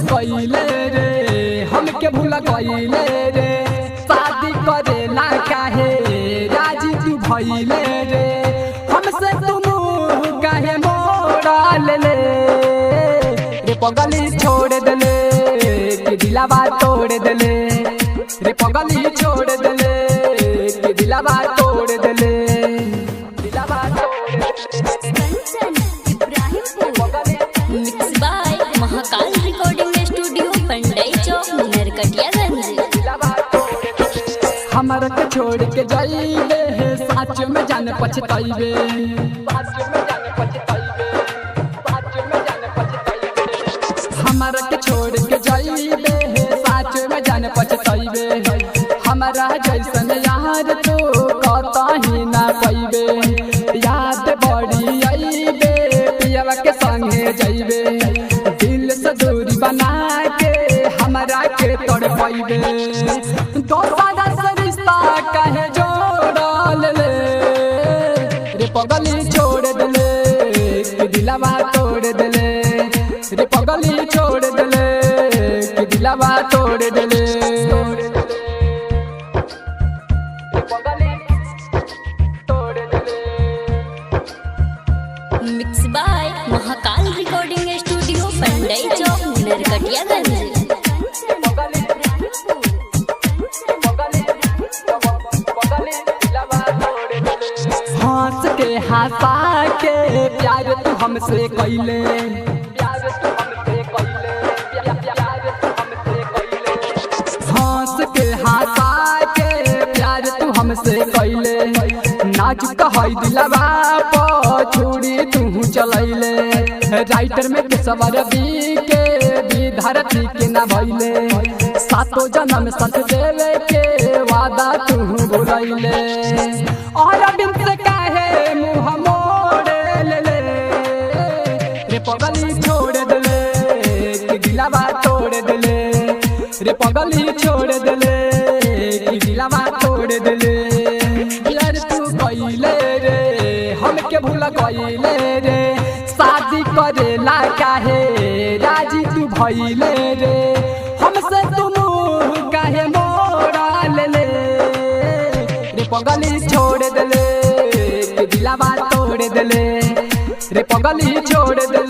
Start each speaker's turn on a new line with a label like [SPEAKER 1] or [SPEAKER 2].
[SPEAKER 1] कइले रे हमके भूला कइले रे शादी करेला काहे राजी तू भइले रे हमसे तुम काहे मोड़ा ले रे पगली छोड़ देले कि दिलावा तोड़ देले रे पगली छोड़ देले कि दिलावा तोड़ देले दिलावा तोड़ देले।
[SPEAKER 2] Mix by Mahakal recording studio Pandai Chowk Narkatiaganj.
[SPEAKER 1] हमारा के छोड़ के जाइबे साच में जाने पछताइबे हमारा के छोड़ के जाइबे साच में जाने पछताइबे हमारा जैसन यार तो कतही ना पाइबे याद बड़ी आइबे पियवा के संगे जाइबे दिल से दूरी बना के हमारा के तोड़ पाइबे दोबारा से रिश्ता कहे जोड़ल ले रे पगली छोड़ देले कि दिलावा तोड़ देले रे पगली छोड़ देले कि दिलावा तोड़ देले।
[SPEAKER 2] Mix by Mahakal recording studio Pandai Chowk Narkatiaganj.
[SPEAKER 1] हंस के हंसा के प्यार तू हमसे कइले हंस के हंसा के प्यार तू हमसे कइले नाजुक है दिलवा पर छुरी तू चलैले राइटर में केसवर बी के विधरती के ना भइले सातो जन्म सत देवे के वादा तू भुलैले और बिन से काहे मुंह मोड़े ले रे पगली छोड़ देले कि दिलावा तोड़ देले रे पगली छोड़ देले कि दिलावा तोड़ देले यार तू कइले रे हमके भूला कइले रे शादी करेला काहे राजी तू भइले रे हमसे तुम काहे मोड़ा ले रे पगली छोड़ देले कि दिलावा तोड़ देले रे पगली छोड़ देले।